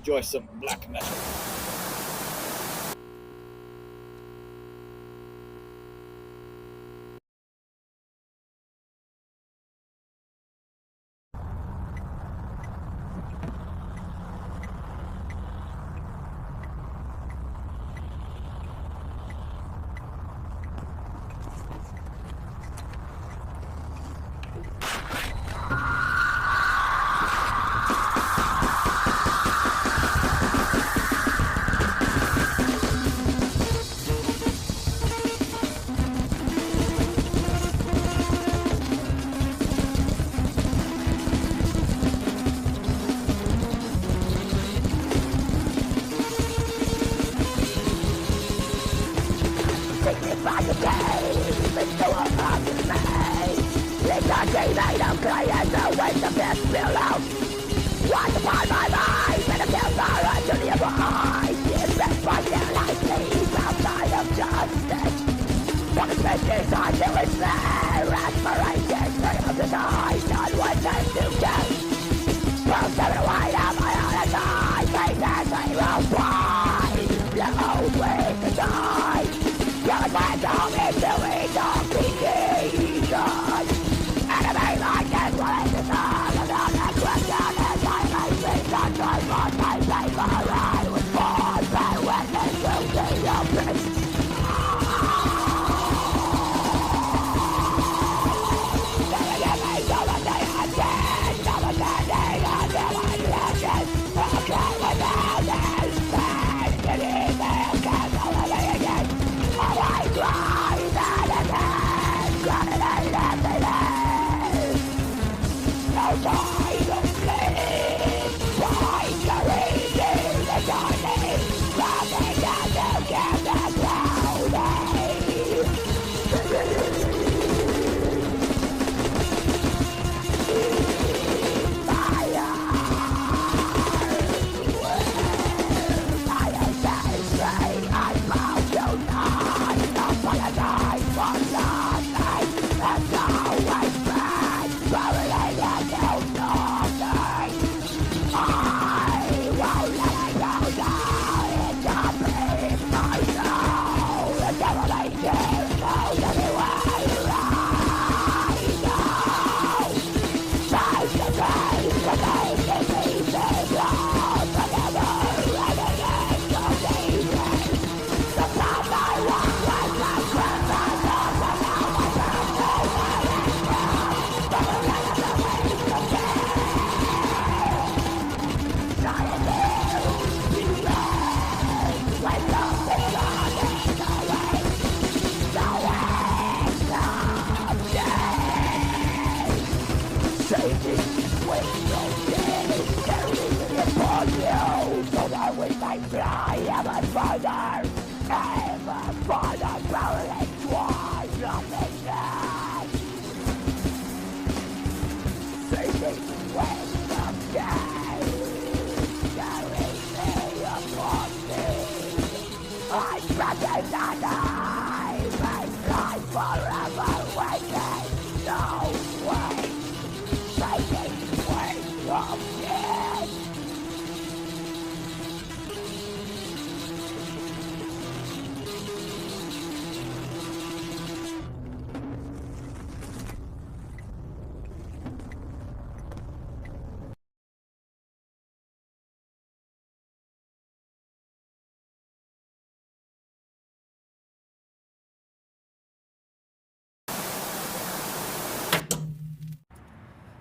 enjoy some black metal.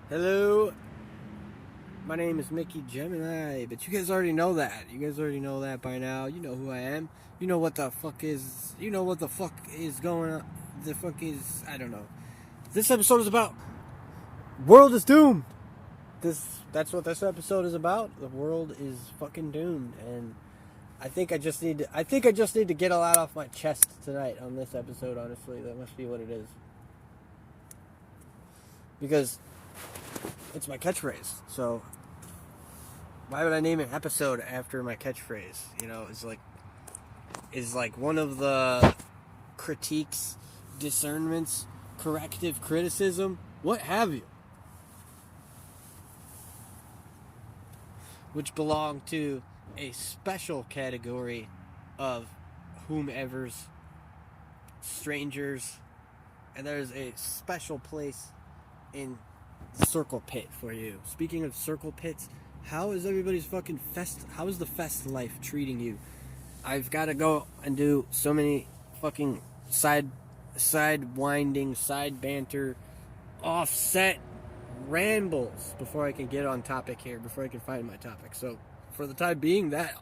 Hello, my name is mickeygemineye, but you guys already know that. You guys already know that by now. You know who I am. You know what the fuck is. You know what the fuck is going on. The fuck is. I don't know. This episode is about. World is doomed. That's what this episode is about. The world is fucking doomed, and I think I just need to get a lot off my chest tonight on this episode. Honestly, that must be what it is. Because it's my catchphrase. So why would I name an episode after my catchphrase? You know, it's like one of the critiques, discernments, corrective criticism, what have you, which belong to a special category of whomever's, strangers, and there's a special place in the circle pit for you. Speaking of circle pits, how is everybody's fucking how is the fest life treating you? I've got to go and do so many fucking side winding, side banter, offset rambles before I can get on topic here, before I can find my topic. So for the time being, that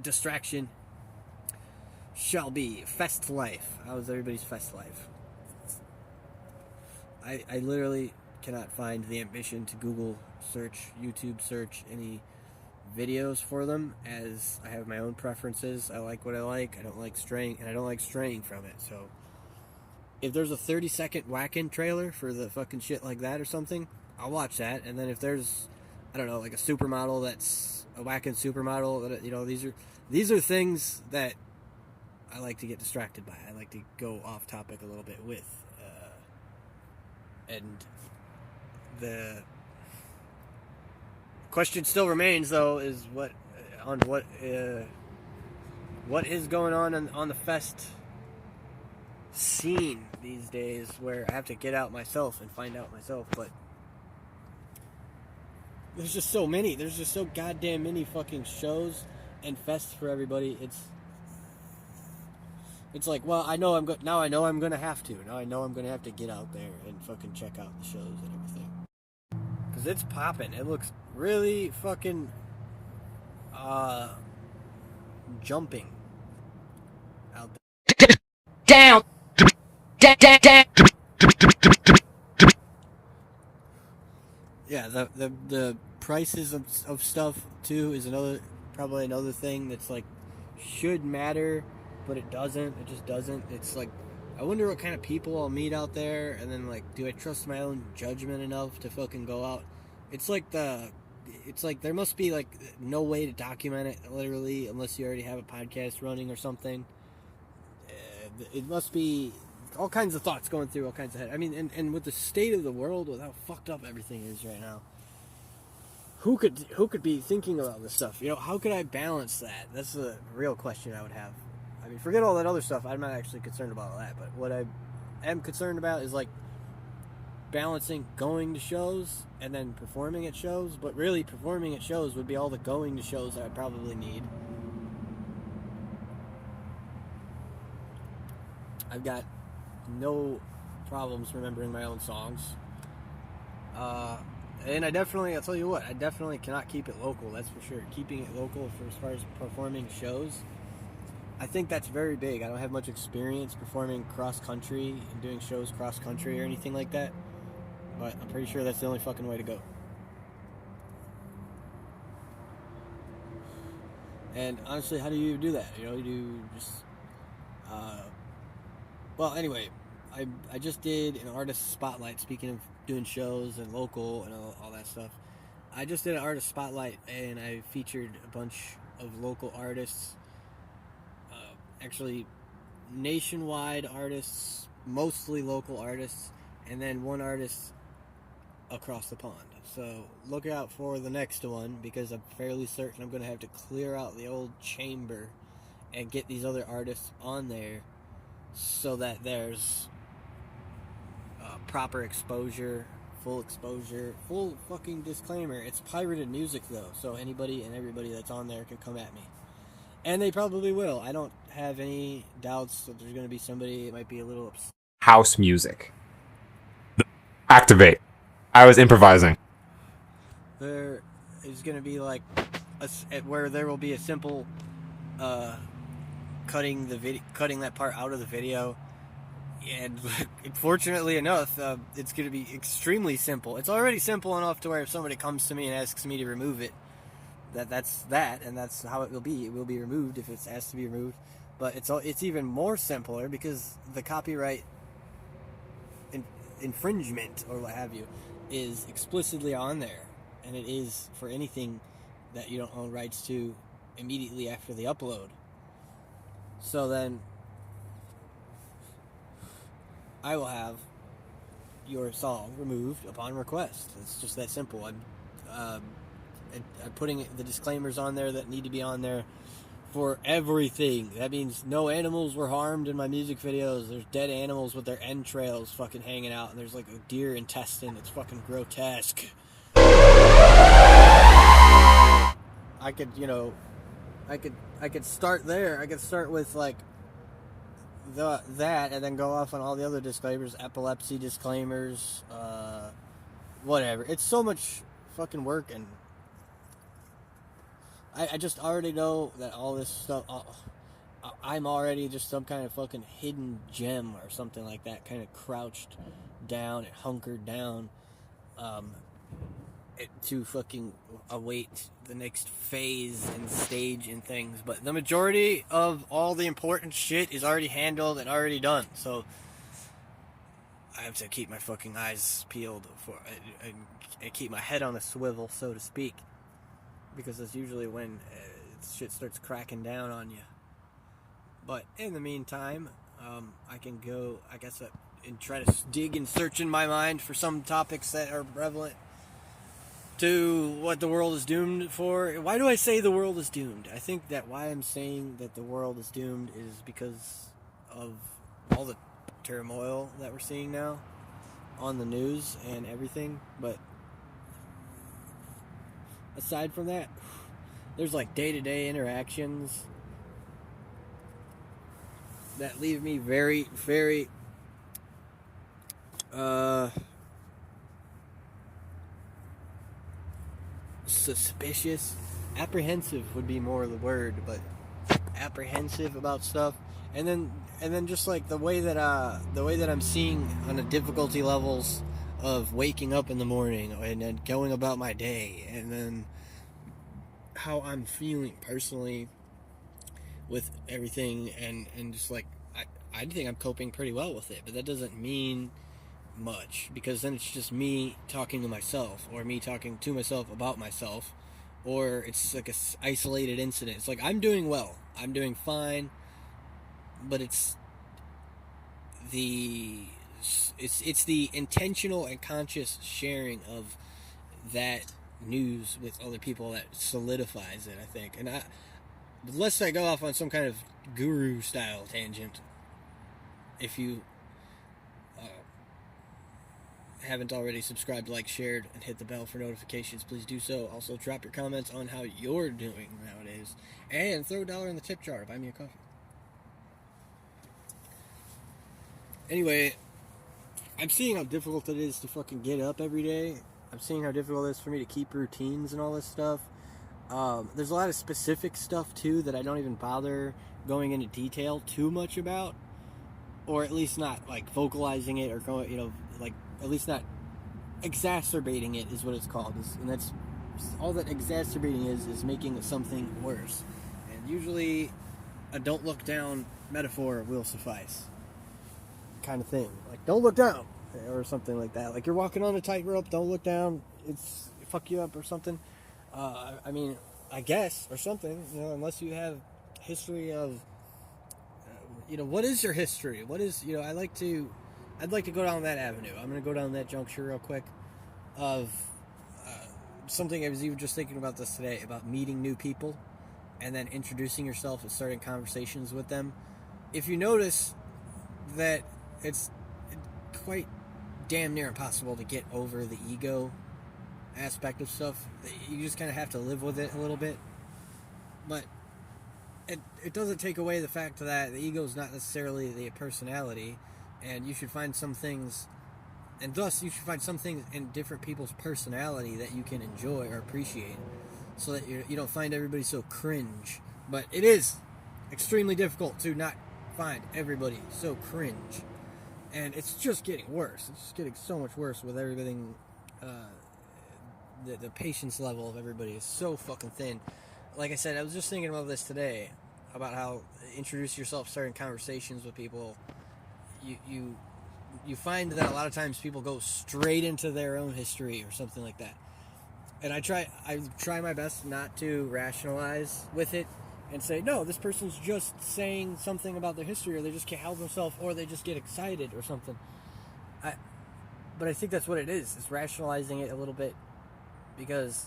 distraction shall be fest life. How's everybody's fest life? I literally cannot find the ambition to Google search, YouTube search any videos for them, as I have my own preferences. I like what I like. I don't like straying, and I don't like straying from it. So if there's a 30-second whack-in trailer for the fucking shit like that or something, I'll watch that. And then if there's, I don't know, like a supermodel that's a whack-in supermodel, that, you know, these are things that I like to get distracted by. I like to go off topic a little bit with. And the question still remains, though, is what is going on the fest scene these days, where I have to get out myself and find out myself. But there's just so many. There's just so goddamn many fucking shows and fests for everybody. It's like, well, I know I'm gonna have to. Now I know I'm gonna have to get out there and fucking check out the shows and everything. Cause it's popping. It looks really fucking jumping out there. Down. Yeah, the prices of stuff too is probably another thing that's like should matter, but it doesn't. It just doesn't. It's like, I wonder what kind of people I'll meet out there, and then like, do I trust my own judgment enough to fucking go out? It's like there must be like no way to document it literally unless you already have a podcast running or something. It must be all kinds of thoughts going through all kinds of head. I mean, and with the state of the world, with how fucked up everything is right now, who could be thinking about this stuff? You know, how could I balance that? That's the real question I would have. I mean, forget all that other stuff. I'm not actually concerned about all that, but what I am concerned about is like balancing going to shows and then performing at shows. But really, performing at shows would be all the going to shows that I probably need. I've got no problems remembering my own songs. And I'll tell you what, I definitely cannot keep it local, that's for sure. Keeping it local for as far as performing shows, I think that's very big. I don't have much experience performing cross-country and doing shows cross-country or anything like that, but I'm pretty sure that's the only fucking way to go. And honestly, how do you do that? You know, you just... well, anyway, I just did an artist spotlight, speaking of doing shows and local and all that stuff. I just did an artist spotlight, and I featured a bunch of local artists, actually nationwide artists, mostly local artists, and then one artist across the pond. So look out for the next one, because I'm fairly certain I'm going to have to clear out the old chamber and get these other artists on there so that there's proper exposure, full fucking disclaimer. It's pirated music though, so anybody and everybody that's on there can come at me. And they probably will. I don't have any doubts that there's going to be somebody that might be a little upset. House music. Activate. I was improvising. There is going to be like where there will be a simple cutting that part out of the video. And fortunately enough, it's going to be extremely simple. It's already simple enough to where if somebody comes to me and asks me to remove it, that's how it will be. It will be removed if it's asked to be removed. But it's even more simpler because the copyright infringement or what have you is explicitly on there, and it is for anything that you don't own rights to immediately after the upload. So then I will have your song removed upon request. It's just that simple. putting the disclaimers on there that need to be on there for everything. That means no animals were harmed in my music videos. There's dead animals with their entrails fucking hanging out, and there's like a deer intestine. It's fucking grotesque. I could, I could start there. I could start with like that, and then go off on all the other disclaimers, epilepsy disclaimers, whatever. It's so much fucking work, and I just already know that all this stuff. I'm already just some kind of fucking hidden gem or something like that, kind of crouched down and hunkered down, to fucking await the next phase and stage and things. But the majority of all the important shit is already handled and already done. So I have to keep my fucking eyes peeled and keep my head on a swivel, so to speak, because that's usually when shit starts cracking down on you. But in the meantime, I can go, I guess, and try to dig and search in my mind for some topics that are prevalent to what the world is doomed for. Why do I say the world is doomed? I think that why I'm saying that the world is doomed is because of all the turmoil that we're seeing now on the news and everything. But aside from that, there's like day-to-day interactions that leave me very, very suspicious. Apprehensive would be more the word, but apprehensive about stuff. And then just like the way that I'm seeing on the difficulty levels of waking up in the morning and then going about my day, and then how I'm feeling personally with everything, and just like I think I'm coping pretty well with it, but that doesn't mean much, because then it's just me talking to myself, or me talking to myself about myself, or it's like a isolated incident. It's like I'm doing well, I'm doing fine, but it's the intentional and conscious sharing of that news with other people that solidifies it, I think. And unless I go off on some kind of guru style tangent, if you haven't already subscribed, liked, shared, and hit the bell for notifications, please do so. Also, drop your comments on how you're doing nowadays, and throw $1 in the tip jar to buy me a coffee. Anyway, I'm seeing how difficult it is to fucking get up every day. I'm seeing how difficult it is for me to keep routines and all this stuff. There's a lot of specific stuff too that I don't even bother going into detail too much about, or at least not like vocalizing it, or going, like at least not exacerbating it is what it's called. And that's all that exacerbating is making something worse. And usually a don't look down metaphor will suffice, kind of thing. Like, don't look down, or something like that. Like, you're walking on a tightrope, don't look down, it's fuck you up or something. I mean, I guess, or something, unless you have history of, what is your history? What is, I'd like to go down that avenue. I'm going to go down that juncture real quick of something I was even just thinking about this today, about meeting new people and then introducing yourself and starting conversations with them. If you notice that it's quite damn near impossible to get over the ego aspect of stuff, you just kind of have to live with it a little bit. But it doesn't take away the fact that the ego is not necessarily the personality, and you should find some things, and thus you should find some things in different people's personality that you can enjoy or appreciate, so that you don't find everybody so cringe. But it is extremely difficult to not find everybody so cringe, and it's just getting worse. It's just getting so much worse with everything. The patience level of everybody is so fucking thin. Like I said, I was just thinking about this today, about how introduce yourself, starting conversations with people. You find that a lot of times people go straight into their own history or something like that. And I try my best not to rationalize with it and say, no, this person's just saying something about their history, or they just can't help themselves, or they just get excited or something. But I think that's what it is rationalizing it a little bit, because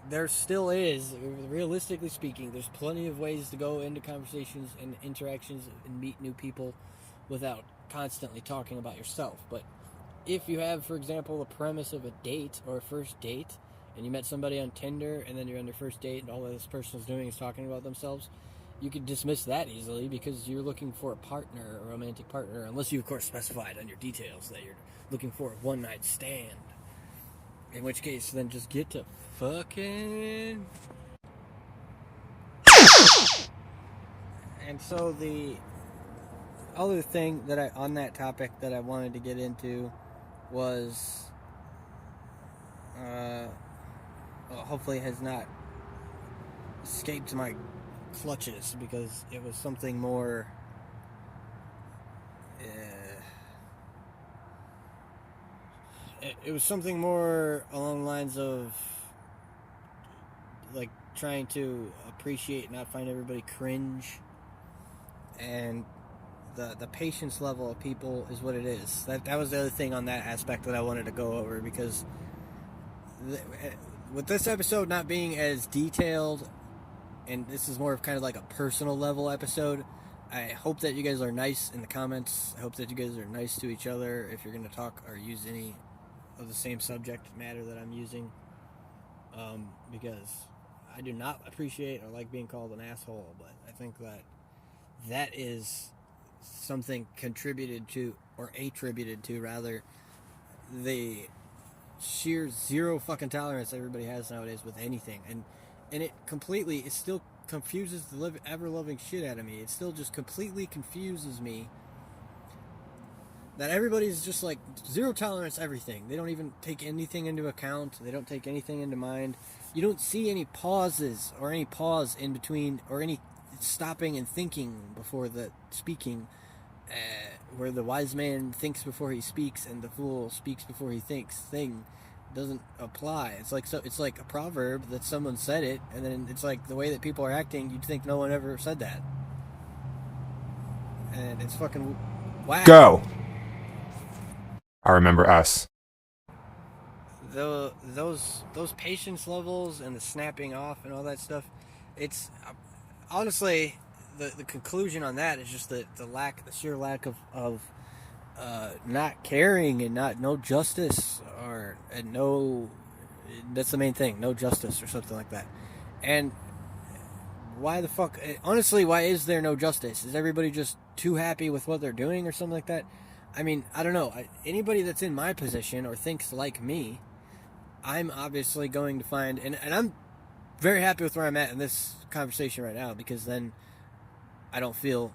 there still is, realistically speaking, there's plenty of ways to go into conversations and interactions and meet new people without constantly talking about yourself. But if you have, for example, the premise of a date or a first date, and you met somebody on Tinder, and then you're on your first date, and all this person is doing is talking about themselves, you could dismiss that easily because you're looking for a partner, a romantic partner, unless you, of course, specified on your details that you're looking for a one-night stand. In which case, then just get to fucking... And so the other thing that on that topic that I wanted to get into was, hopefully has not escaped my clutches, because it was something more, it was something more along the lines of, like, trying to appreciate, not find everybody cringe, and the patience level of people is what it is. That was the other thing on that aspect that I wanted to go over, because with this episode not being as detailed, and this is more of kind of like a personal level episode, I hope that you guys are nice in the comments. I hope that you guys are nice to each other if you're going to talk or use any of the same subject matter that I'm using, because I do not appreciate or like being called an asshole, but I think that is something contributed to, or attributed to rather, the sheer zero fucking tolerance everybody has nowadays with anything, and it still confuses the ever-loving shit out of me. It still just completely confuses me that everybody's just like zero tolerance everything. They don't even take anything into account. They don't take anything into mind. You don't see any pauses or any pause in between, or any stopping and thinking before the speaking, where the wise man thinks before he speaks and the fool speaks before he thinks thing doesn't apply. It's like a proverb that someone said it, and then it's like the way that people are acting, you'd think no one ever said that. And it's fucking whack. Go! I remember us. Those patience levels and the snapping off and all that stuff, it's honestly, the conclusion on that is just the sheer lack of not caring, and no justice, that's the main thing, no justice or something like that. And why the fuck, honestly, why is there no justice? Is everybody just too happy with what they're doing or something like that? I mean, I don't know. Anybody that's in my position or thinks like me, I'm obviously going to find, and I'm very happy with where I'm at in this conversation right now, because then I don't feel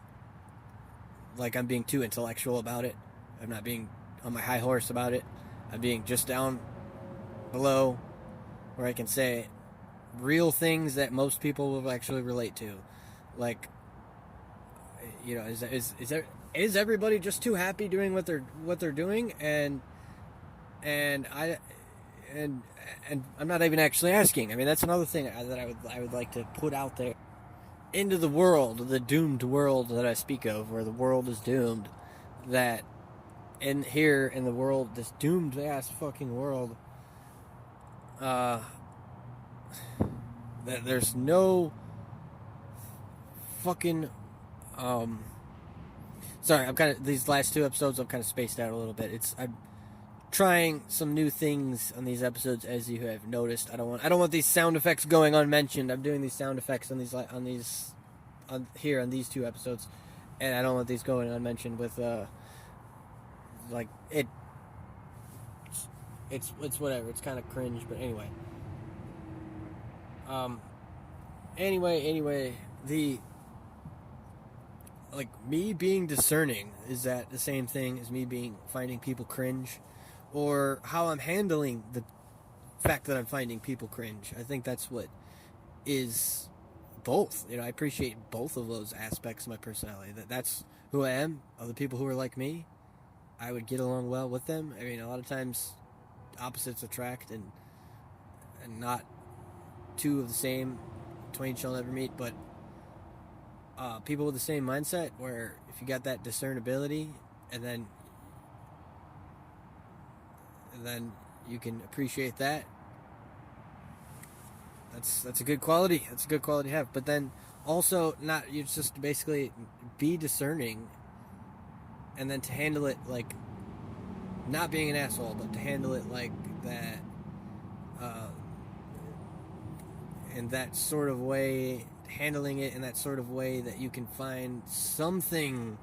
like I'm being too intellectual about it. I'm not being on my high horse about it. I'm being just down below, where I can say real things that most people will actually relate to. Like, you know, is everybody just too happy doing what they're doing? And I'm not even actually asking. I mean, that's another thing that I would like to put out there into the world, the doomed world that I speak of, where the world is doomed. That in the world, this doomed ass fucking world, that there's no fucking sorry, these last two episodes I'm kind of spaced out a little bit. I'm trying some new things on these episodes, as you have noticed. I don't want these sound effects going unmentioned. I'm doing these sound effects on these two episodes, and I don't want these going unmentioned with it's whatever. It's kind of cringe, but anyway. Anyway, me being discerning, is that the same thing as me finding people cringe? Or how I'm handling the fact that I'm finding people cringe? I think that's what is both. You know, I appreciate both of those aspects of my personality. That's who I am. Other people who are like me, I would get along well with them. I mean, a lot of times opposites attract, and not two of the same twain shall never meet, but people with the same mindset, where if you got that discernibility, and then you can appreciate that, that's a good quality. That's a good quality to have. But then also not you just basically be discerning, and then to handle it like not being an asshole, but to handle it like that, in that sort of way, handling it in that sort of way that you can find something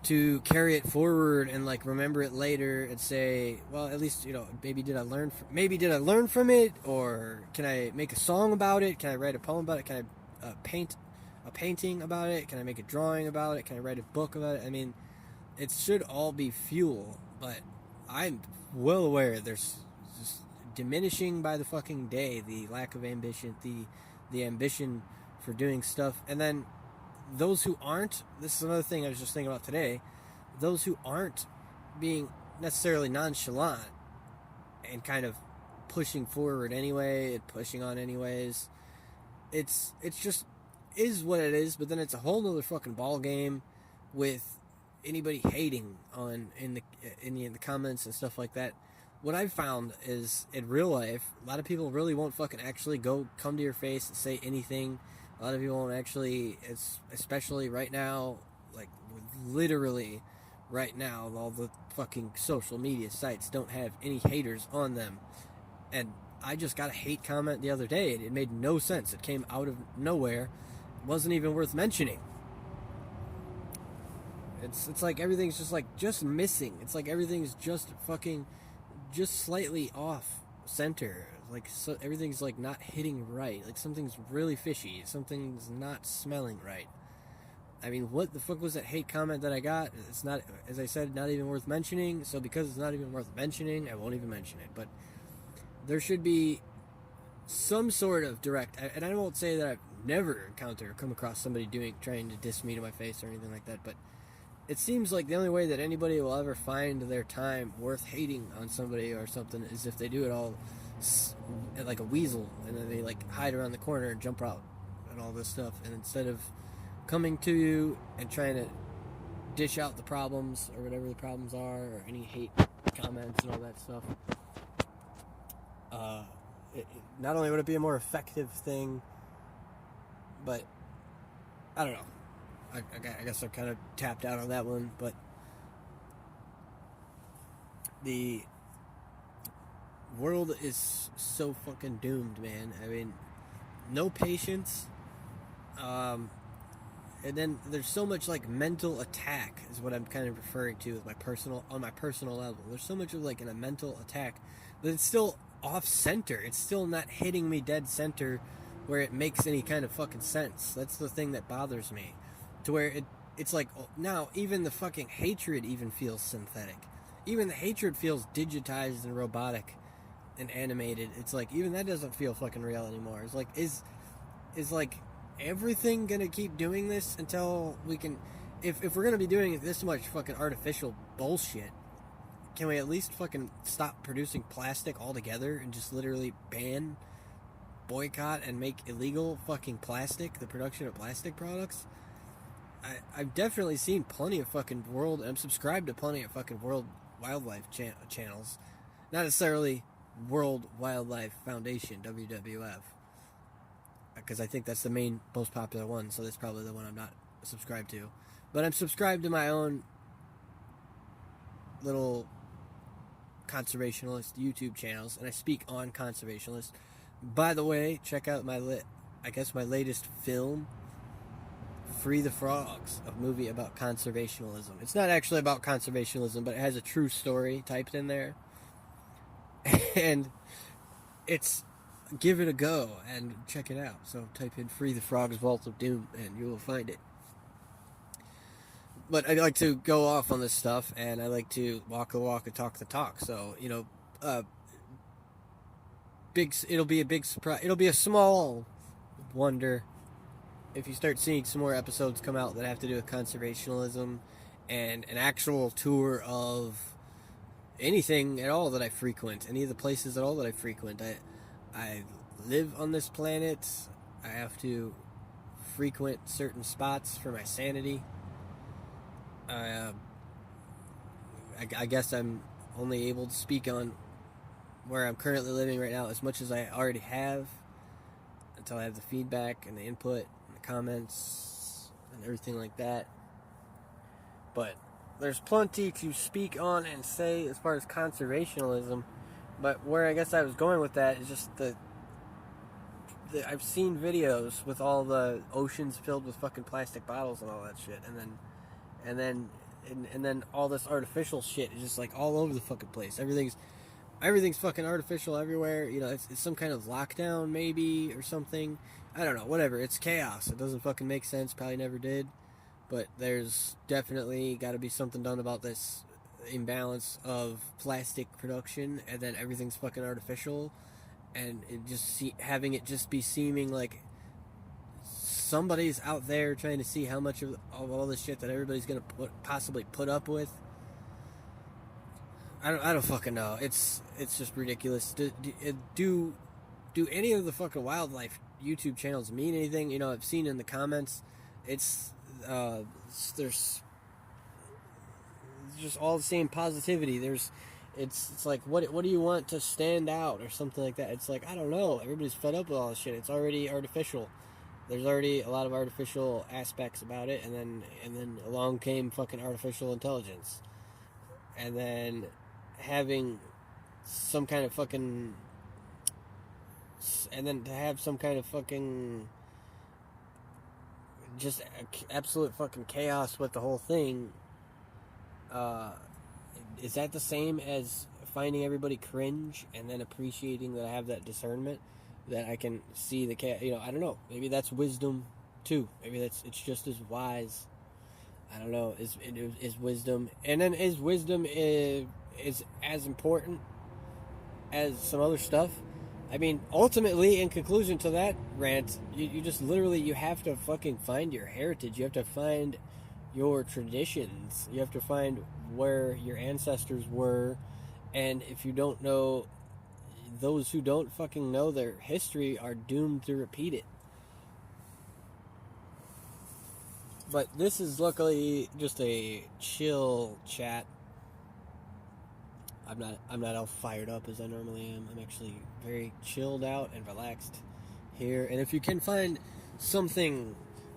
to carry it forward and like remember it later and say, well, at least maybe did I learn from it, or can I make a song about it? Can I write a poem about it? Can I paint a painting about it? Can I make a drawing about it? Can I write a book about it? I mean, it should all be fuel, but I'm well aware there's just diminishing by the fucking day the lack of ambition, the ambition for doing stuff, and then those who aren't, this is another thing I was just thinking about today, those who aren't being necessarily nonchalant and kind of pushing forward anyway and pushing on anyways, it's just is what it is. But then it's a whole nother fucking ball game with anybody hating on in the comments and stuff like that. What I've found is in real life, a lot of people really won't fucking actually come to your face and say anything. A lot of people won't actually, especially right now, like literally right now, all the fucking social media sites don't have any haters on them. And I just got a hate comment the other day, and it made no sense. It came out of nowhere. It wasn't even worth mentioning. It's like everything's just missing. It's like everything's just slightly off center. Like everything's like not hitting right. Like something's really fishy. Something's not smelling right. I mean, what the fuck was that hate comment that I got? It's not, as I said, not even worth mentioning. So because it's not even worth mentioning, I won't even mention it. But there should be some sort of direct, and I won't say that I've never encountered or come across somebody trying to diss me to my face or anything like that, but it seems like the only way that anybody will ever find their time worth hating on somebody or something is if they do it all like a weasel, and then they like hide around the corner and jump out and all this stuff, and instead of coming to you and trying to dish out the problems or whatever the problems are, or any hate comments and all that stuff, not only would it be a more effective thing, but I don't know, I guess I'm kind of tapped out on that one, but the world is so fucking doomed, man. I mean, no patience, and then there's so much like mental attack is what I'm kind of referring to with on my personal level. There's so much of like a mental attack, but it's still off center. It's still not hitting me dead center where it makes any kind of fucking sense. That's the thing that bothers me, to where it's like now even the fucking hatred even feels synthetic. Even the hatred feels digitized and robotic and animated. It's like even that doesn't feel fucking real anymore. It's like is like everything gonna keep doing this until we can, if we're gonna be doing this much fucking artificial bullshit, can we at least fucking stop producing plastic altogether and just literally boycott and make illegal fucking plastic, the production of plastic products? I've definitely seen plenty of fucking I'm subscribed to plenty of fucking world wildlife channels, not necessarily World Wildlife Foundation, WWF, because I think that's the most popular one, so that's probably the one I'm not subscribed to. But I'm subscribed to my own little conservationalist YouTube channels, and I speak on conservationalists. By the way, check out my latest film, Free the Frogs, a movie about conservationalism. It's not actually about conservationalism, but it has a true story typed in there. And it's, give it a go and check it out. So type in Free the Frogs Vault of Doom and you will find it. But I like to go off on this stuff, and I like to walk the walk and talk the talk. So, it'll be a big surprise. It'll be a small wonder if you start seeing some more episodes come out that have to do with conservationalism and an actual tour of anything at all that I frequent, any of the places at all that I frequent. I live on this planet. I have to frequent certain spots for my sanity. I guess I'm only able to speak on where I'm currently living right now as much as I already have, until I have the feedback and the input and the comments and everything like that. But there's plenty to speak on and say as far as conservationism. But where I guess I was going with that is just the I've seen videos with all the oceans filled with fucking plastic bottles and all that shit, and then all this artificial shit is just like all over the fucking place. Everything's fucking artificial everywhere. You know, it's some kind of lockdown maybe or something. I don't know. Whatever. It's chaos. It doesn't fucking make sense. Probably never did. But there's definitely got to be something done about this imbalance of plastic production, and then everything's fucking artificial, and having it just be seeming like somebody's out there trying to see how much of all this shit that everybody's gonna possibly put up with. I don't fucking know. It's just ridiculous. Do any of the fucking wildlife YouTube channels mean anything? You know, I've seen in the comments, there's just all the same positivity. It's like, what do you want to stand out or something like that? It's like, I don't know. Everybody's fed up with all this shit. It's already artificial. There's already a lot of artificial aspects about it, and then along came fucking artificial intelligence, and then having some kind of fucking, and then to have some kind of fucking just absolute fucking chaos with the whole thing. Is that the same as finding everybody cringe and then appreciating that I have that discernment, that I can see the chaos? You know, I don't know. Maybe that's wisdom too. Maybe it's just as wise. I don't know. Is wisdom, and then is wisdom is as important as some other stuff? I mean, ultimately, in conclusion to that rant, you just literally, you have to fucking find your heritage. You have to find your traditions. You have to find where your ancestors were. And if you don't know, those who don't fucking know their history are doomed to repeat it. But this is luckily just a chill chat. I'm not all fired up as I normally am. I'm actually very chilled out and relaxed here. And if you can find something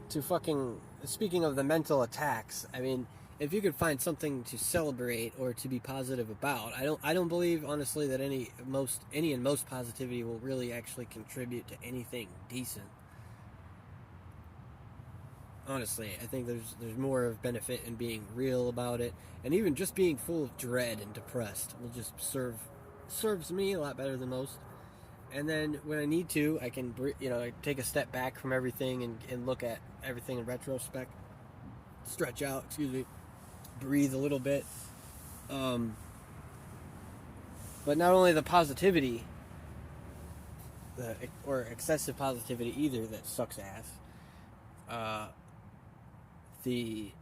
to fucking, speaking of the mental attacks, I mean, if you could find something to celebrate or to be positive about, I don't believe honestly that any and most positivity will really actually contribute to anything decent. Honestly, I think there's more of benefit in being real about it, and even just being full of dread and depressed will just serves me a lot better than most. And then when I need to, I can take a step back from everything and look at everything in retrospect, stretch out, breathe a little bit. But not only the positivity, or excessive positivity either, that sucks ass. I think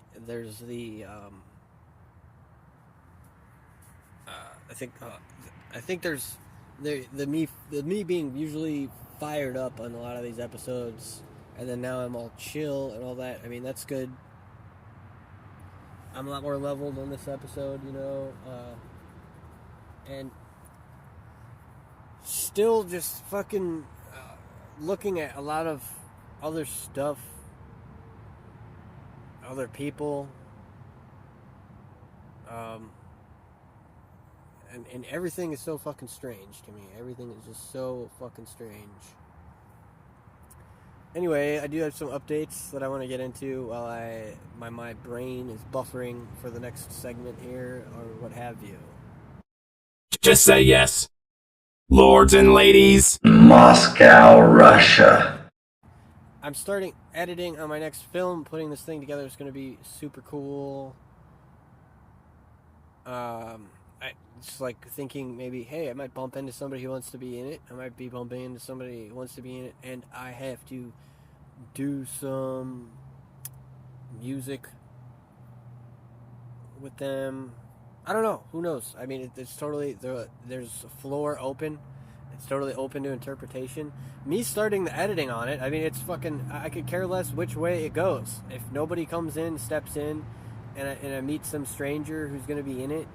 there's the me being usually fired up on a lot of these episodes, and then now I'm all chill and all that. I mean, that's good. I'm a lot more leveled on this episode, and still just fucking looking at a lot of other stuff, other people, and everything is so fucking strange to me. Everything is just so fucking strange. Anyway, I do have some updates that I want to get into while my brain is buffering for the next segment here, or what have you. Just say yes. Lords and ladies. Moscow, Russia. I'm starting editing on my next film. Putting this thing together is going to be super cool. I just like thinking maybe, hey, I might bump into somebody who wants to be in it. I might be bumping into somebody who wants to be in it, and I have to do some music with them. I don't know. Who knows? I mean, it's totally, there's a floor open. It's totally open to interpretation. Me starting the editing on it, I mean, it's fucking, I could care less which way it goes. If nobody comes in, steps in, and I meet some stranger who's going to be in it,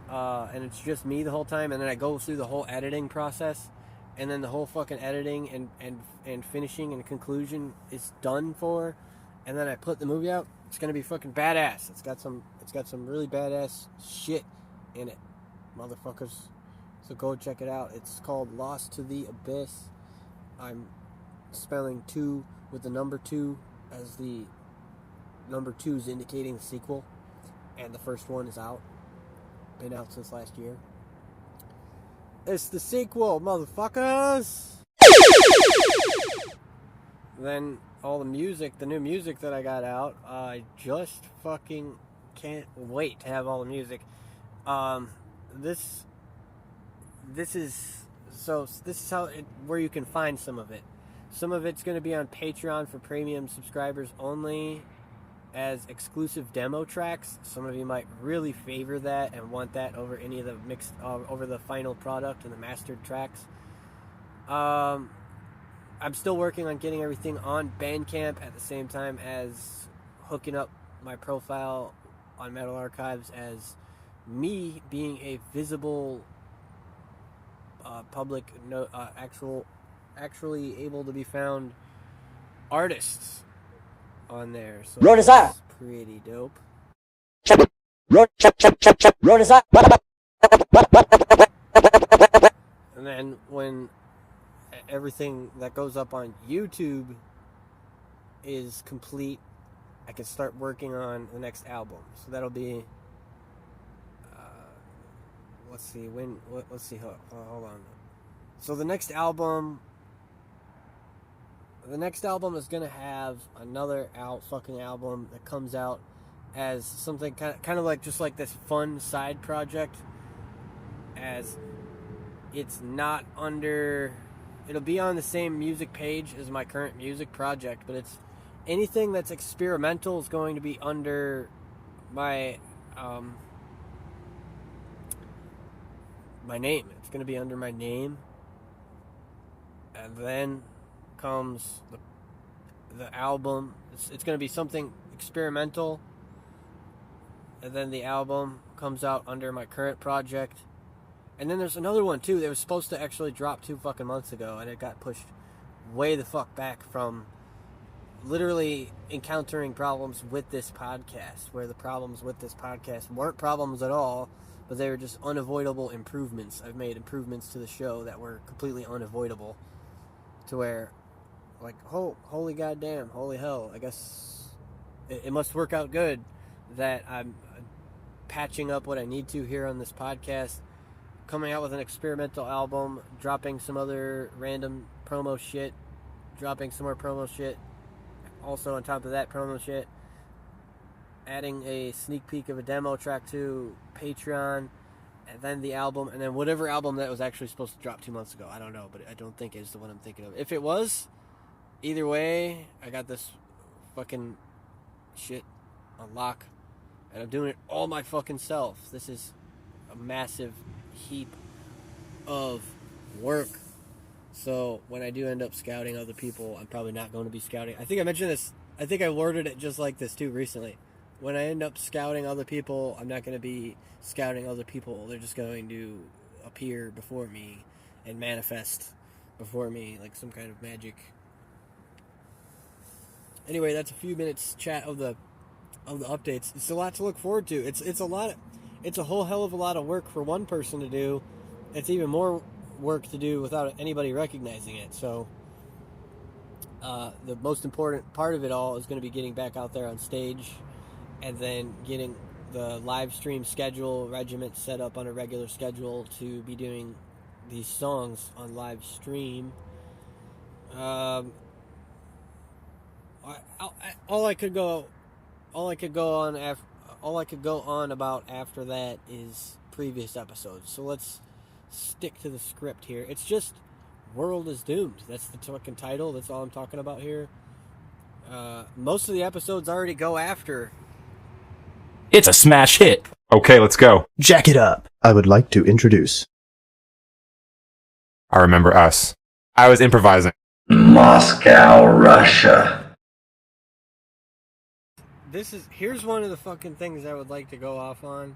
and it's just me the whole time, and then I go through the whole editing process, and then the whole fucking editing and finishing and conclusion is done for, and then I put the movie out. It's gonna be fucking badass. It's got some really badass shit in it, motherfuckers. So go check it out. It's called Lost to the Abyss. I'm spelling 2 with the number 2 as the number 2 is indicating the sequel, and the first one is out. Been out since last year. It's the sequel, motherfuckers! Then all the music, the new music that I got out, I just fucking can't wait to have all the music. This is how where you can find some of it. Some of it's going to be on Patreon for premium subscribers only as exclusive demo tracks. Some of you might really favor that and want that over any of the mixed over the final product and the mastered tracks. I'm still working on getting everything on Bandcamp at the same time as hooking up my profile on Metal Archives as me being a visible public, actually able to be found artists on there. So that's pretty dope. And then when everything that goes up on YouTube is complete, I can start working on the next album. So that'll be let's see, hold on. So the next album is gonna have another fucking album that comes out as something kind of like just like this fun side project. As it's not under, it'll be on the same music page as my current music project, but it's anything that's experimental is going to be under my my name. It's going to be under my name. And then comes the album. It's going to be something experimental. And then the album comes out under my current project. And then there's another one too that was supposed to actually drop 2 fucking months ago, and it got pushed way the fuck back from literally encountering problems with this podcast, where the problems with this podcast weren't problems at all, but they were just unavoidable improvements. I've made improvements to the show that were completely unavoidable, to where, like, holy goddamn, holy hell, I guess it must work out good that I'm patching up what I need to here on this podcast, coming out with an experimental album, dropping some other random promo shit, dropping some more promo shit, also on top of that promo shit, adding a sneak peek of a demo track to Patreon, and then the album, and then whatever album that was actually supposed to drop 2 months ago. I don't know, but I don't think it's the one I'm thinking of. If it was, either way, I got this fucking shit on lock, and I'm doing it all my fucking self. This is a massive heap of work. So when I do end up scouting other people, I'm probably not going to be scouting. I think I mentioned this. I think I worded it just like this too recently. When I end up scouting other people, I'm not going to be scouting other people. They're just going to appear before me and manifest before me like some kind of magic. Anyway, that's a few minutes chat of the updates. It's a lot to look forward to. It's a lot. It's a whole hell of a lot of work for one person to do. It's even more work to do without anybody recognizing it. So the most important part of it all is going to be getting back out there on stage, and then getting the live stream schedule regiment set up on a regular schedule to be doing these songs on live stream. All I could go on about after that is previous episodes. So let's stick to the script here. It's just World is Doomed. That's the fucking title. That's all I'm talking about here. Most of the episodes already go after. It's a smash hit. Okay, let's go. Jack it up. I would like to introduce I remember us. I was improvising. Moscow, Russia. Here's one of the fucking things I would like to go off on,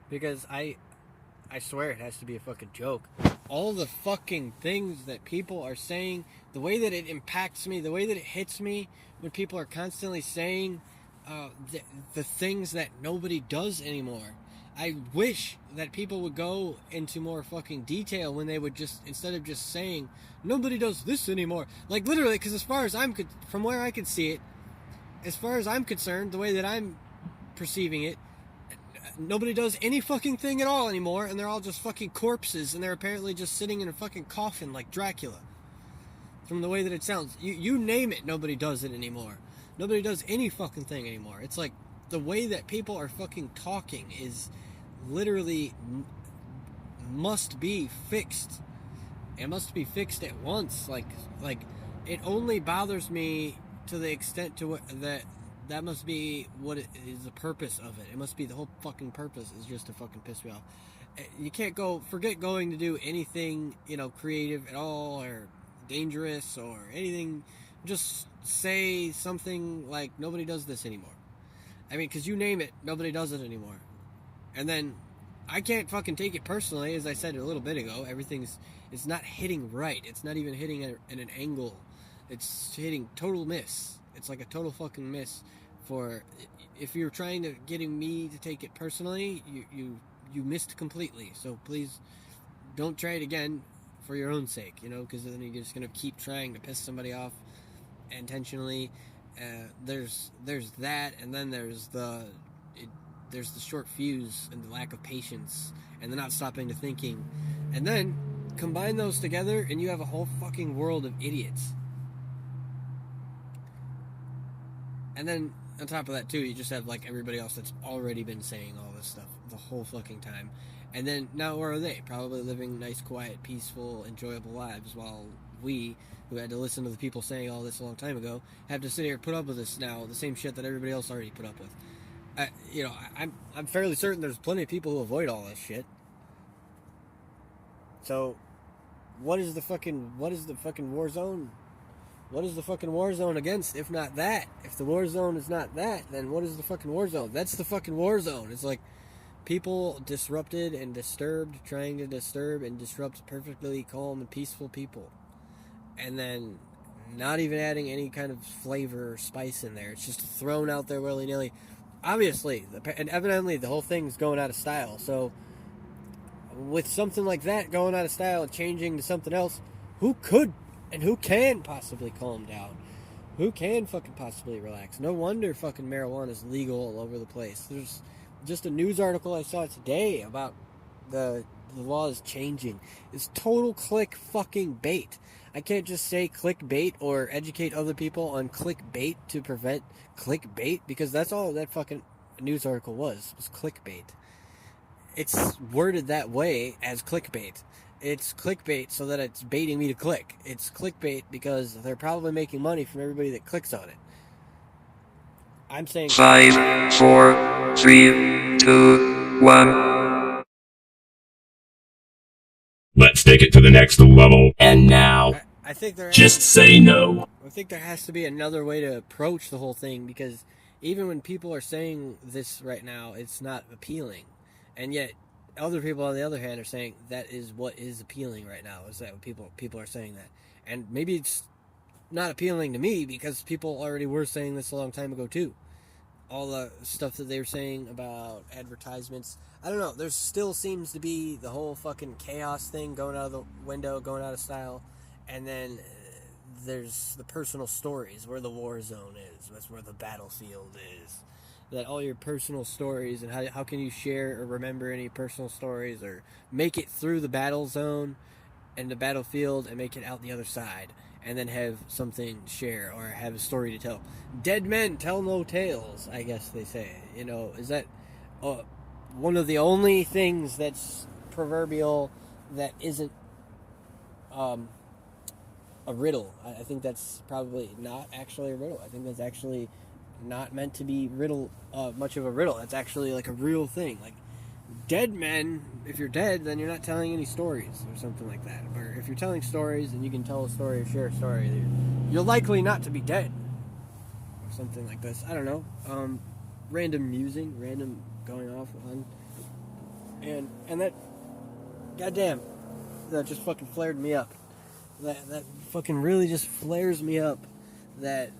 because I I swear it has to be a fucking joke. All the fucking things that people are saying, the way that it impacts me, the way that it hits me when people are constantly saying the things that nobody does anymore. I wish that people would go into more fucking detail when they would just, instead of just saying, nobody does this anymore. Like, literally, because as far as from where I could see it, as far as I'm concerned, the way that I'm perceiving it, nobody does any fucking thing at all anymore, and they're all just fucking corpses, and they're apparently just sitting in a fucking coffin like Dracula. From the way that it sounds. You name it, nobody does it anymore. Nobody does any fucking thing anymore. It's like, the way that people are fucking talking is literally must be fixed. It must be fixed at once. Like it only bothers me to the extent to that must be what it is, the purpose of it. It must be the whole fucking purpose is just to fucking piss me off. You can't forget going to do anything, creative at all or dangerous or anything. Just say something like, nobody does this anymore. I mean, because you name it, nobody does it anymore. And then I can't fucking take it personally, as I said a little bit ago. It's not hitting right. It's not even hitting at an angle. It's hitting total miss. It's like a total fucking miss. For if you're trying to getting me to take it personally, you missed completely. So please don't try it again for your own sake, because then you're just gonna keep trying to piss somebody off intentionally. There's that, and then there's the short fuse and the lack of patience and the not stopping to thinking, and then combine those together and you have a whole fucking world of idiots. And then on top of that too, you just have like everybody else that's already been saying all this stuff the whole fucking time, and then now where are they? Probably living nice, quiet, peaceful, enjoyable lives, while we, who had to listen to the people saying all this a long time ago, have to sit here and put up with this now, the same shit that everybody else already put up with. I'm fairly certain there's plenty of people who avoid all this shit. So, what is the fucking war zone? What is the fucking war zone against, if not that? If the war zone is not that, then what is the fucking war zone? That's the fucking war zone. It's like people disrupted and disturbed, trying to disturb and disrupt perfectly calm and peaceful people. And then not even adding any kind of flavor or spice in there. It's just thrown out there willy-nilly. Obviously, and evidently the whole thing's going out of style. So, with something like that going out of style and changing to something else, who could and who can possibly calm down? Who can fucking possibly relax? No wonder fucking marijuana is legal all over the place. There's just a news article I saw today about the law is changing. It's total click fucking bait. I can't just say clickbait or educate other people on clickbait to prevent clickbait, because that's all that fucking news article was clickbait. It's worded that way as clickbait. It's clickbait so that it's baiting me to click. It's clickbait because they're probably making money from everybody that clicks on it. I'm saying 5, 4, 3, 2, 1. Let's take it to the next level. And now, I think just say no. I think there has to be another way to approach the whole thing, because even when people are saying this right now, it's not appealing. And yet, other people, on the other hand, are saying that is what is appealing right now, is that people are saying that. And maybe it's not appealing to me, because people already were saying this a long time ago, too. All the stuff that they were saying about advertisements. I don't know, there still seems to be the whole fucking chaos thing going out of the window, going out of style. And then there's the personal stories, where the war zone is. That's where the battlefield is. That all your personal stories, and how can you share or remember any personal stories or make it through the battle zone and the battlefield and make it out the other side, and then have something to share or have a story to tell. Dead men tell no tales, I guess they say. Is that one of the only things that's proverbial that isn't a riddle? I think that's probably not actually a riddle. I think that's actually not meant to be much of a riddle. It's actually like a real thing. Like, dead men, if you're dead, then you're not telling any stories or something like that. Or if you're telling stories and you can tell a story or share a story, you're likely not to be dead. Or something like this. I don't know. Random musing, random going off on. And that goddamn, that just fucking flared me up. That fucking really just flares me up. That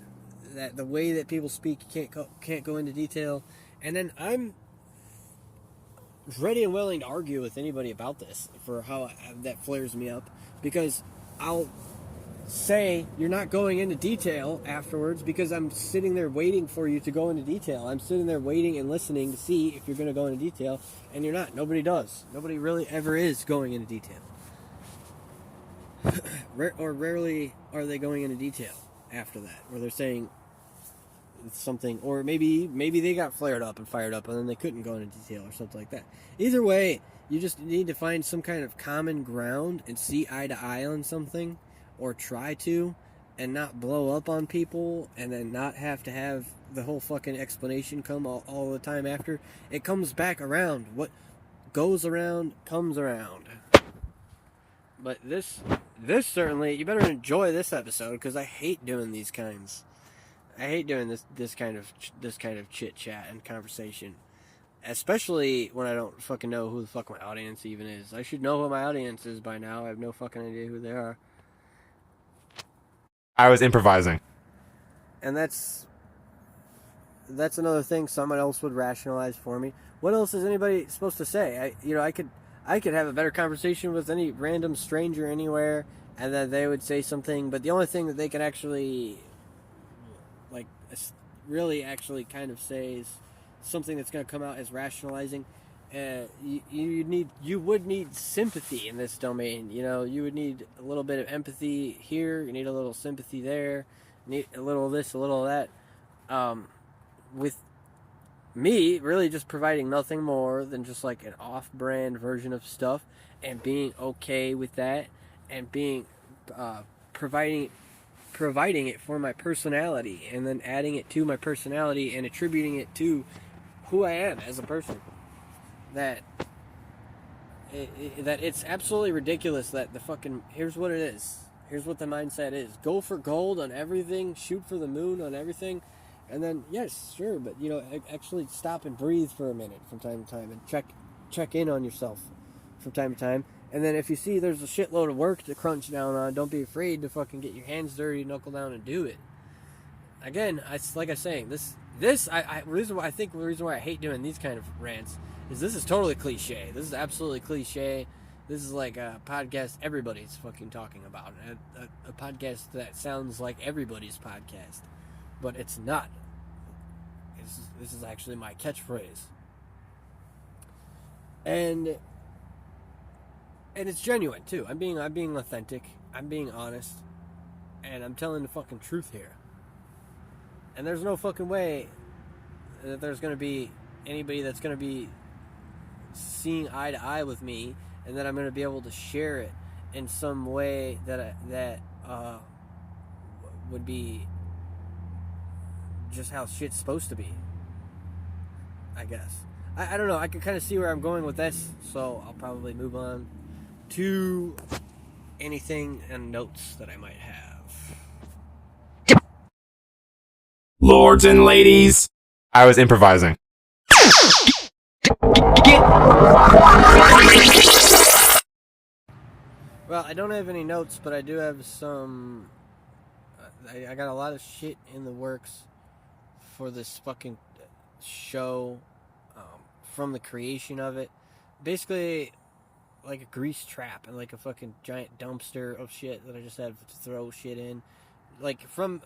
the way that people speak can't go into detail, and then I'm ready and willing to argue with anybody about this for how that flares me up, because I'll say you're not going into detail afterwards because I'm sitting there waiting for you to go into detail. I'm sitting there waiting and listening to see if you're going to go into detail, and you're not. Nobody does. Nobody really ever is going into detail. Or rarely are they going into detail after that, where they're saying something, or maybe they got flared up and fired up and then they couldn't go into detail or something like that. Either way, you just need to find some kind of common ground and see eye to eye on something, or try to, and not blow up on people, and then not have to have the whole fucking explanation come all the time after. It comes back around. What goes around comes around. But this certainly, you better enjoy this episode, because I hate doing these kinds. I hate doing this kind of chit chat and conversation, especially when I don't fucking know who the fuck my audience even is. I should know who my audience is by now. I have no fucking idea who they are. I was improvising. And that's another thing someone else would rationalize for me. What else is anybody supposed to say? I could have a better conversation with any random stranger anywhere, and then they would say something, but the only thing that they could actually, like, really actually kind of say is something that's going to come out as rationalizing. You would need sympathy in this domain. You would need a little bit of empathy here. You need a little sympathy there. You need a little of this, a little of that. With me really just providing nothing more than just like an off-brand version of stuff, and being okay with that, and being providing it for my personality, and then adding it to my personality and attributing it to who I am as a person. That it's absolutely ridiculous that the fucking, here's what it is. Here's what the mindset is. Go for gold on everything, shoot for the moon on everything, and then, yes, sure, but, actually stop and breathe for a minute from time to time, and check in on yourself from time to time. And then if you see there's a shitload of work to crunch down on, don't be afraid to fucking get your hands dirty, knuckle down, and do it. Again, like I was saying, the reason why I hate doing these kind of rants is this is totally cliche. This is absolutely cliche. This is like a podcast everybody's fucking talking about. A podcast that sounds like everybody's podcast. But it's not. This is actually my catchphrase. And it's genuine too. I'm being authentic. I'm being honest. And I'm telling the fucking truth here. And there's no fucking way that there's going to be anybody that's going to be seeing eye to eye with me, and that I'm going to be able to share it in some way that would be just how shit's supposed to be, I guess. I don't know. I can kind of see where I'm going with this, so I'll probably move on to anything and notes that I might have. Lords and ladies, I was improvising. Well, I don't have any notes, but I do have some. I got a lot of shit in the works for this fucking show, from the creation of it. Basically, like a grease trap and like a fucking giant dumpster of shit that I just have to throw shit in. Like, from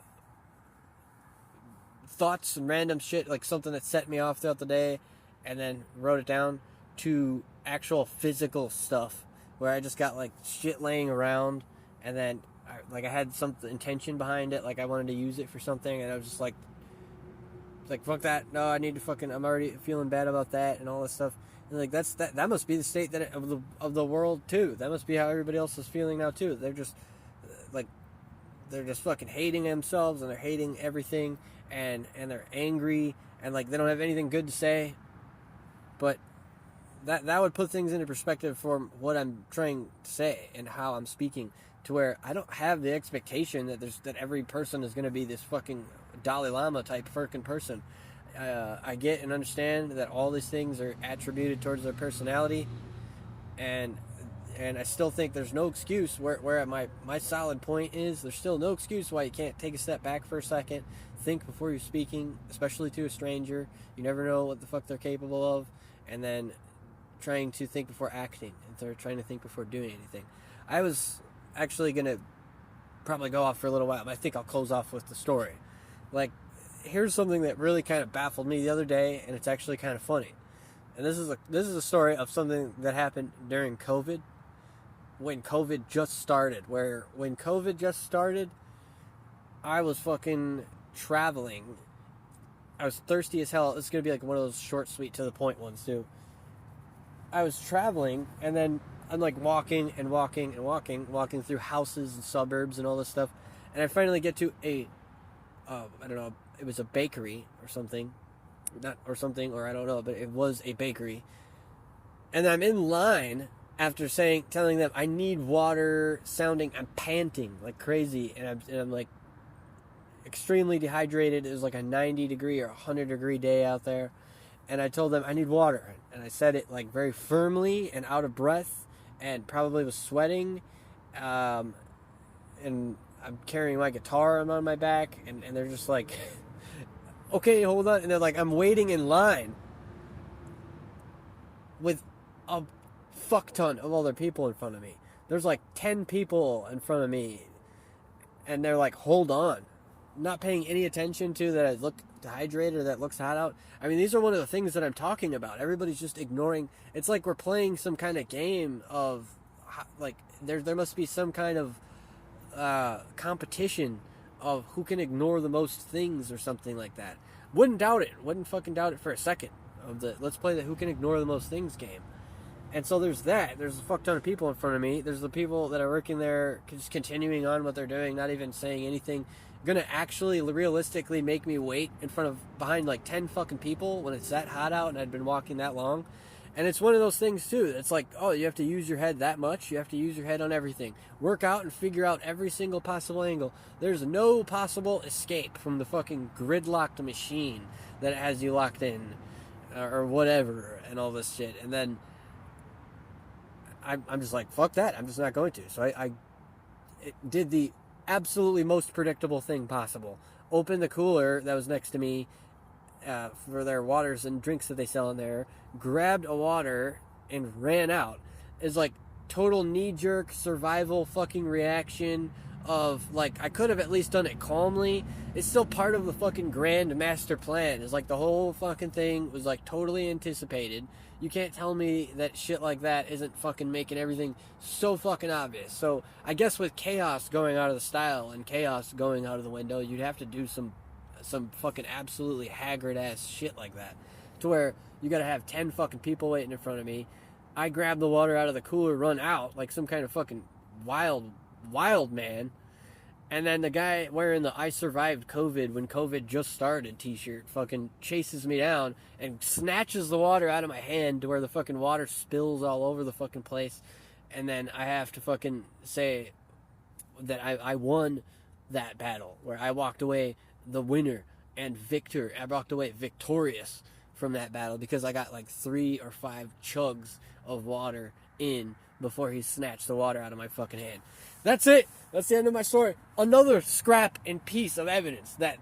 thoughts and random shit, like something that set me off throughout the day, and then wrote it down, to actual physical stuff where I just got like shit laying around, and then I had some intention behind it, like I wanted to use it for something, and I was just like fuck that, no, I need to fucking, I'm already feeling bad about that and all this stuff. And like that must be the state of the world too. That must be how everybody else is feeling now too. They're just fucking hating themselves, and they're hating everything, and they're angry, and like they don't have anything good to say. But that would put things into perspective for what I'm trying to say and how I'm speaking, to where I don't have the expectation that every person is going to be this fucking Dalai Lama type freaking person. I get and understand that all these things are attributed towards their personality, and And I still think there's no excuse where my solid point is. There's still no excuse why you can't take a step back for a second, think before you're speaking, especially to a stranger. You never know what the fuck they're capable of. And then trying to think before acting, and they're trying to think before doing anything. I was actually going to probably go off for a little while, but I think I'll close off with the story. Like, here's something that really kind of baffled me the other day, and it's actually kind of funny. And this is a story of something that happened during COVID, when COVID just started. When COVID just started, I was fucking traveling. I was thirsty as hell. It's gonna be like one of those short, sweet, to the point ones too. I was traveling, and then I'm like walking through houses and suburbs and all this stuff, and I finally get to a, I don't know, it was a bakery or something, or I don't know, but it was a bakery, and I'm in line after telling them I need water, I'm panting like crazy, and I'm like extremely dehydrated. It was like a 90 degree or 100 degree day out there. And I told them I need water. And I said it like very firmly and out of breath and probably was sweating. And I'm carrying my guitar on my back. And they're just like, okay, hold on. And they're like, I'm waiting in line with a fuck ton of other people in front of me. There's like 10 people in front of me. And they're like, hold on. Not paying any attention to that I look dehydrated or that looks hot out. I mean, these are one of the things that I'm talking about. Everybody's just ignoring. It's like we're playing some kind of game of, like, there must be some kind of competition of who can ignore the most things or something like that. Wouldn't doubt it. Wouldn't fucking doubt it for a second. Let's play the who can ignore the most things game. And so there's that. There's a fuck ton of people in front of me. There's the people that are working there just continuing on what they're doing, not even saying anything. Gonna actually realistically make me wait behind like 10 fucking people when it's that hot out and I'd been walking that long. And it's one of those things too. It's like, oh, you have to use your head that much. You have to use your head on everything. Work out and figure out every single possible angle. There's no possible escape from the fucking gridlocked machine that has you locked in or whatever and all this shit. And then I'm just like, fuck that. I'm just not going to. So I did the absolutely most predictable thing possible. Opened the cooler that was next to me for their waters and drinks that they sell in there, grabbed a water and ran out. It's like total knee-jerk survival fucking reaction of like, I could have at least done it calmly. It's still part of the fucking grand master plan. It's like the whole fucking thing was like totally anticipated. You can't tell me that shit like that isn't fucking making everything so fucking obvious. So I guess with chaos going out of the style and chaos going out of the window, you'd have to do some fucking absolutely haggard ass shit like that, to where you gotta have 10 fucking people waiting in front of me. I grab the water out of the cooler, run out like some kind of fucking wild man. And then the guy wearing the I survived COVID when COVID just started t-shirt fucking chases me down and snatches the water out of my hand to where the fucking water spills all over the fucking place. And then I have to fucking say that I won that battle, where I walked away the winner and victor. I walked away victorious from that battle because I got like 3 or 5 chugs of water in before he snatched the water out of my fucking hand. That's it. That's the end of my story. Another scrap and piece of evidence that